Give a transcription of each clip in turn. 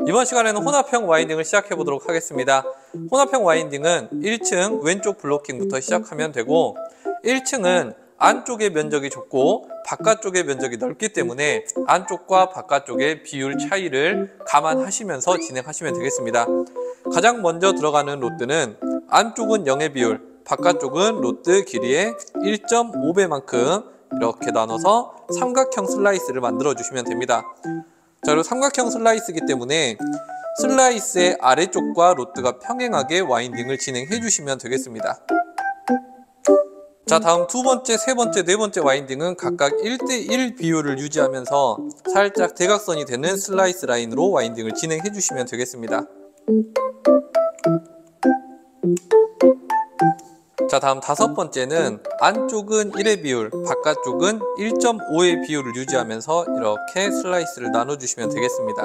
이번 시간에는 혼합형 와인딩을 시작해 보도록 하겠습니다. 혼합형 와인딩은 1층 왼쪽 블로킹부터 시작하면 되고, 1층은 안쪽의 면적이 좁고 바깥쪽의 면적이 넓기 때문에 안쪽과 바깥쪽의 비율 차이를 감안하시면서 진행하시면 되겠습니다. 가장 먼저 들어가는 로트는 안쪽은 0의 비율, 바깥쪽은 로트 길이의 1.5배만큼 이렇게 나눠서 삼각형 슬라이스를 만들어 주시면 됩니다. 자, 그리고 삼각형 슬라이스이기 때문에 슬라이스의 아래쪽과 로트가 평행하게 와인딩을 진행해 주시면 되겠습니다. 자, 다음 두 번째, 세 번째, 네 번째 와인딩은 각각 1대1 비율을 유지하면서 살짝 대각선이 되는 슬라이스 라인으로 와인딩을 진행해 주시면 되겠습니다. 자, 다음 다섯 번째는 안쪽은 1의 비율, 바깥쪽은 1.5의 비율을 유지하면서 이렇게 슬라이스를 나눠주시면 되겠습니다.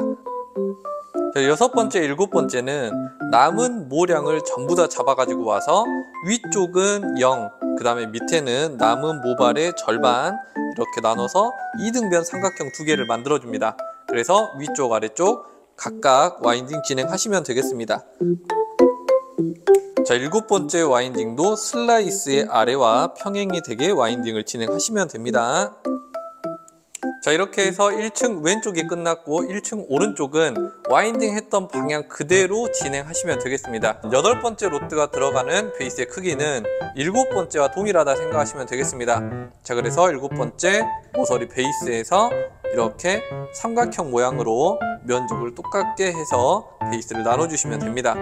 자, 여섯 번째, 일곱 번째는 남은 모량을 전부 다 잡아가지고 와서 위쪽은 0, 그 다음에 밑에는 남은 모발의 절반 이렇게 나눠서 이등변 삼각형 두 개를 만들어줍니다. 그래서 위쪽, 아래쪽 각각 와인딩 진행하시면 되겠습니다. 자, 일곱 번째 와인딩도 슬라이스의 아래와 평행이 되게 와인딩을 진행하시면 됩니다. 자, 이렇게 해서 1층 왼쪽이 끝났고 1층 오른쪽은 와인딩 했던 방향 그대로 진행하시면 되겠습니다. 여덟 번째 로트가 들어가는 베이스의 크기는 일곱 번째와 동일하다 생각하시면 되겠습니다. 자, 그래서 일곱 번째 모서리 베이스에서 이렇게 삼각형 모양으로 면적을 똑같게 해서 베이스를 나눠주시면 됩니다.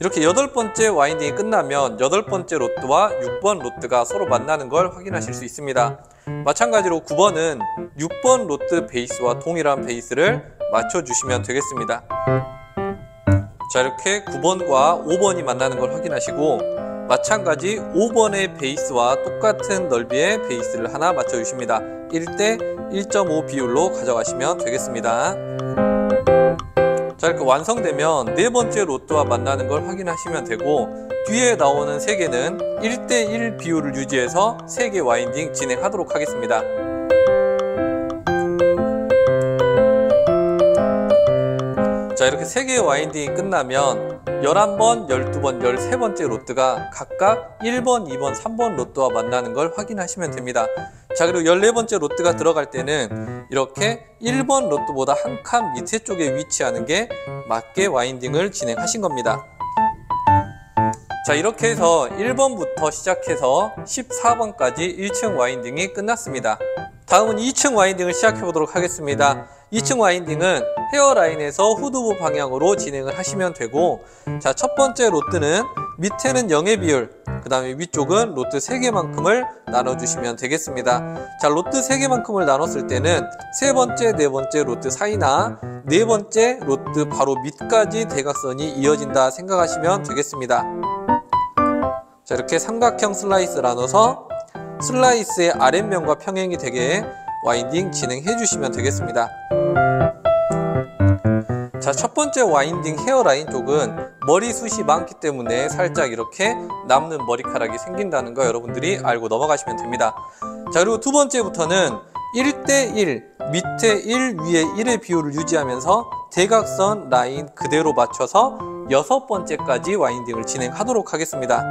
이렇게 여덟 번째 와인딩이 끝나면 여덟 번째 로트와 6번 로트가 서로 만나는 걸 확인하실 수 있습니다. 마찬가지로 9번은 6번 로트 베이스와 동일한 베이스를 맞춰주시면 되겠습니다. 자, 이렇게 9번과 5번이 만나는 걸 확인하시고, 마찬가지 5번의 베이스와 똑같은 넓이의 베이스를 하나 맞춰주십니다. 1대 1.5 비율로 가져가시면 되겠습니다. 자, 이렇게 완성되면 네 번째 로트와 만나는 걸 확인하시면 되고, 뒤에 나오는 3개는 1대1 비율을 유지해서 3개 와인딩 진행하도록 하겠습니다. 자, 이렇게 3개의 와인딩이 끝나면 11번, 12번, 13번째 로트가 각각 1번, 2번, 3번 로트와 만나는 걸 확인하시면 됩니다. 자, 그리고 14번째 로트가 들어갈 때는 이렇게 1번 로트보다 한 칸 밑에 쪽에 위치하는 게 맞게 와인딩을 진행하신 겁니다. 자, 이렇게 해서 1번부터 시작해서 14번까지 1층 와인딩이 끝났습니다. 다음은 2층 와인딩을 시작해 보도록 하겠습니다. 2층 와인딩은 헤어라인에서 후두부 방향으로 진행을 하시면 되고, 자, 첫 번째 로트는 밑에는 0의 비율, 그 다음에 위쪽은 로트 3개만큼을 나눠주시면 되겠습니다. 자, 로트 3개만큼을 나눴을 때는 세 번째, 네 번째 로트 사이나 네 번째 로트 바로 밑까지 대각선이 이어진다 생각하시면 되겠습니다. 자, 이렇게 삼각형 슬라이스 나눠서 슬라이스의 아랫면과 평행이 되게 와인딩 진행해 주시면 되겠습니다. 자, 첫 번째 와인딩 헤어라인 쪽은 머리숱이 많기 때문에 살짝 이렇게 남는 머리카락이 생긴다는 거 여러분들이 알고 넘어가시면 됩니다. 자, 그리고 두 번째부터는 1대1, 밑에 1, 위에 1의 비율을 유지하면서 대각선 라인 그대로 맞춰서 여섯 번째까지 와인딩을 진행하도록 하겠습니다.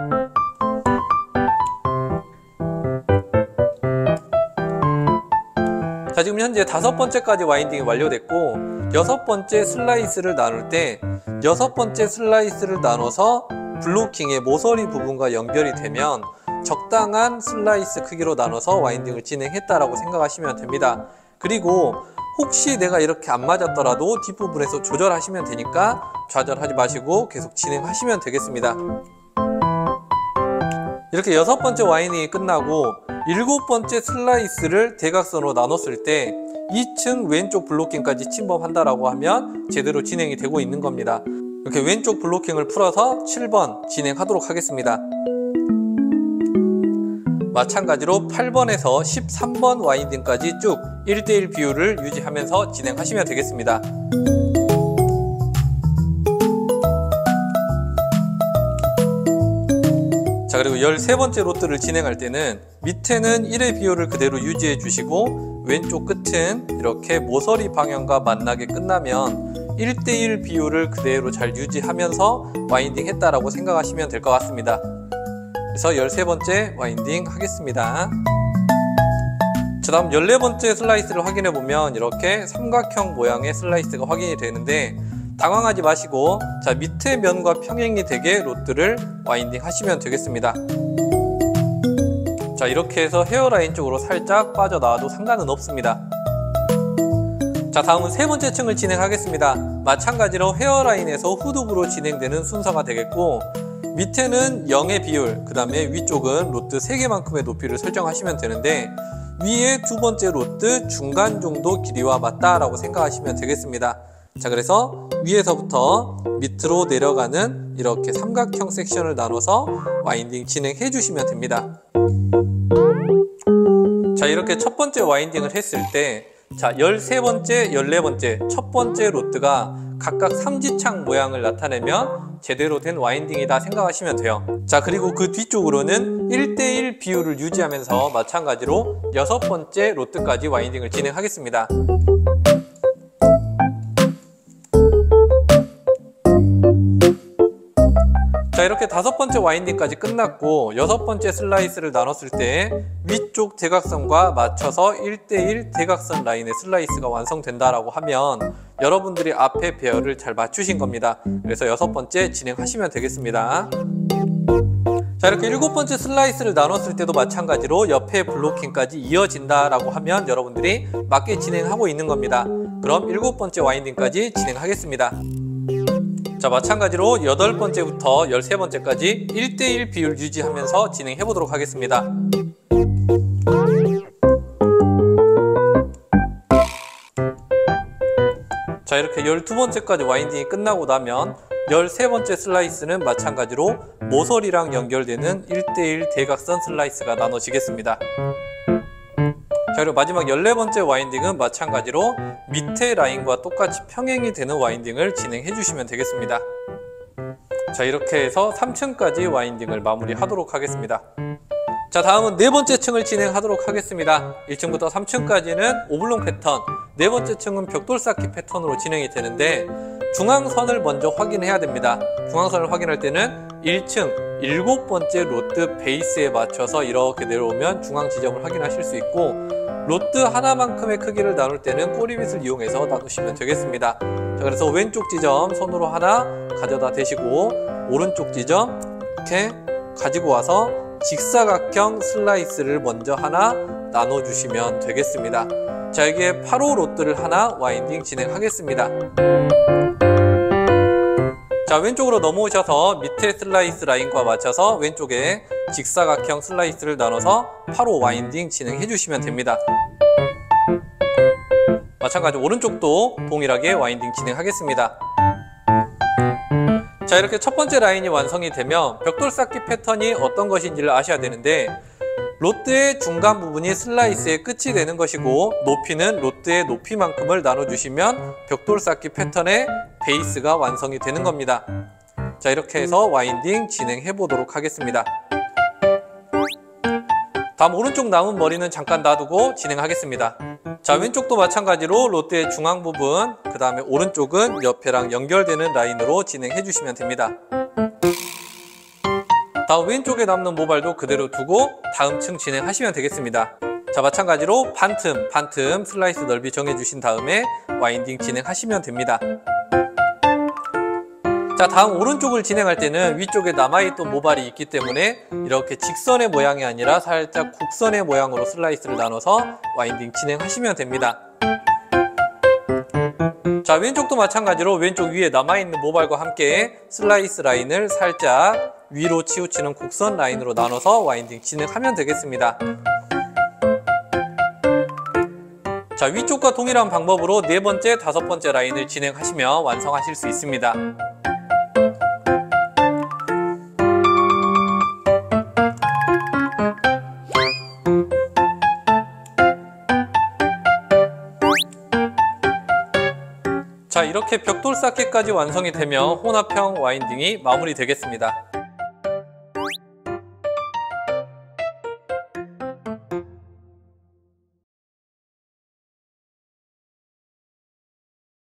자, 지금 현재 다섯 번째까지 와인딩이 완료됐고, 여섯 번째 슬라이스를 나눌 때 여섯 번째 슬라이스를 나눠서 블로킹의 모서리 부분과 연결이 되면 적당한 슬라이스 크기로 나눠서 와인딩을 진행했다라고 생각하시면 됩니다. 그리고 혹시 내가 이렇게 안 맞았더라도 뒷부분에서 조절하시면 되니까 좌절하지 마시고 계속 진행하시면 되겠습니다. 이렇게 여섯 번째 와인딩이 끝나고 일곱 번째 슬라이스를 대각선으로 나눴을 때 2층 왼쪽 블로킹까지 침범한다라고 하면 제대로 진행이 되고 있는 겁니다. 이렇게 왼쪽 블로킹을 풀어서 7번 진행하도록 하겠습니다. 마찬가지로 8번에서 13번 와인딩까지 쭉 1대1 비율을 유지하면서 진행하시면 되겠습니다. 자, 그리고 13번째 로트를 진행할 때는 밑에는 1의 비율을 그대로 유지해 주시고 왼쪽 끝은 이렇게 모서리 방향과 만나게 끝나면 1대1 비율을 그대로 잘 유지하면서 와인딩 했다라고 생각하시면 될 것 같습니다. 그래서 13번째 와인딩 하겠습니다. 자, 다음 14번째 슬라이스를 확인해 보면 이렇게 삼각형 모양의 슬라이스가 확인이 되는데, 당황하지 마시고 자, 밑에 면과 평행이 되게 로트를 와인딩 하시면 되겠습니다. 자, 이렇게 해서 헤어라인 쪽으로 살짝 빠져나와도 상관은 없습니다. 자, 다음은 세 번째 층을 진행하겠습니다. 마찬가지로 헤어라인에서 후두부로 진행되는 순서가 되겠고, 밑에는 0의 비율, 그 다음에 위쪽은 로트 3개만큼의 높이를 설정하시면 되는데, 위에 두 번째 로트 중간 정도 길이와 맞다라고 생각하시면 되겠습니다. 자, 그래서 위에서부터 밑으로 내려가는 이렇게 삼각형 섹션을 나눠서 와인딩 진행해 주시면 됩니다. 자, 이렇게 첫 번째 와인딩을 했을 때, 자, 13번째, 14번째 첫 번째 로트가 각각 삼지창 모양을 나타내면 제대로 된 와인딩이다 생각하시면 돼요. 자, 그리고 그 뒤쪽으로는 1대1 비율을 유지하면서 마찬가지로 6번째 로트까지 와인딩을 진행하겠습니다. 자, 이렇게 5번째 와인딩까지 끝났고 6번째 슬라이스를 나눴을 때 위쪽 대각선과 맞춰서 1대1 대각선 라인의 슬라이스가 완성된다라고 하면 여러분들이 앞에 배열을 잘 맞추신 겁니다. 그래서 6번째 진행하시면 되겠습니다. 자, 이렇게 7번째 슬라이스를 나눴을 때도 마찬가지로 옆에 블로킹까지 이어진다라고 하면 여러분들이 맞게 진행하고 있는 겁니다. 그럼 7번째 와인딩까지 진행하겠습니다. 자, 마찬가지로 8번째부터 13번째까지 1대1 비율 유지하면서 진행해 보도록 하겠습니다. 자, 이렇게 12번째까지 와인딩이 끝나고 나면 13번째 슬라이스는 마찬가지로 모서리랑 연결되는 1대1 대각선 슬라이스가 나눠지겠습니다. 자, 그리고 마지막 14번째 와인딩은 마찬가지로 밑에 라인과 똑같이 평행이 되는 와인딩을 진행해 주시면 되겠습니다. 자, 이렇게 해서 3층까지 와인딩을 마무리하도록 하겠습니다. 자, 다음은 네 번째 층을 진행하도록 하겠습니다. 1층부터 3층까지는 오블롱 패턴, 네 번째 층은 벽돌 쌓기 패턴으로 진행이 되는데, 중앙선을 먼저 확인해야 됩니다. 중앙선을 확인할 때는 1층 7번째 로트 베이스에 맞춰서 이렇게 내려오면 중앙 지점을 확인하실 수 있고, 로트 하나만큼의 크기를 나눌 때는 꼬리빗을 이용해서 나누시면 되겠습니다. 자, 그래서 왼쪽 지점 손으로 하나 가져다 대시고 오른쪽 지점 이렇게 가지고 와서 직사각형 슬라이스를 먼저 하나 나눠주시면 되겠습니다. 자, 여기에 8호 로트를 하나 와인딩 진행하겠습니다. 자, 왼쪽으로 넘어오셔서 밑에 슬라이스 라인과 맞춰서 왼쪽에 직사각형 슬라이스를 나눠서 8호 와인딩 진행해 주시면 됩니다. 마찬가지로 오른쪽도 동일하게 와인딩 진행하겠습니다. 자, 이렇게 첫 번째 라인이 완성이 되면 벽돌 쌓기 패턴이 어떤 것인지를 아셔야 되는데, 로트의 중간 부분이 슬라이스의 끝이 되는 것이고 높이는 로트의 높이만큼을 나눠주시면 벽돌 쌓기 패턴의 베이스가 완성이 되는 겁니다. 자, 이렇게 해서 와인딩 진행해 보도록 하겠습니다. 다음 오른쪽 남은 머리는 잠깐 놔두고 진행하겠습니다. 자, 왼쪽도 마찬가지로 로트의 중앙 부분, 그 다음에 오른쪽은 옆에랑 연결되는 라인으로 진행해 주시면 됩니다. 다음 왼쪽에 남는 모발도 그대로 두고 다음 층 진행하시면 되겠습니다. 자, 마찬가지로 반틈 슬라이스 넓이 정해주신 다음에 와인딩 진행하시면 됩니다. 자, 다음 오른쪽을 진행할 때는 위쪽에 남아있던 모발이 있기 때문에 이렇게 직선의 모양이 아니라 살짝 곡선의 모양으로 슬라이스를 나눠서 와인딩 진행하시면 됩니다. 자, 왼쪽도 마찬가지로 왼쪽 위에 남아있는 모발과 함께 슬라이스 라인을 살짝 위로 치우치는 곡선 라인으로 나눠서 와인딩 진행하면 되겠습니다. 자, 위쪽과 동일한 방법으로 네 번째, 5번째 라인을 진행하시면 완성하실 수 있습니다. 자, 이렇게 벽돌 쌓기까지 완성이 되면 혼합형 와인딩이 마무리되겠습니다.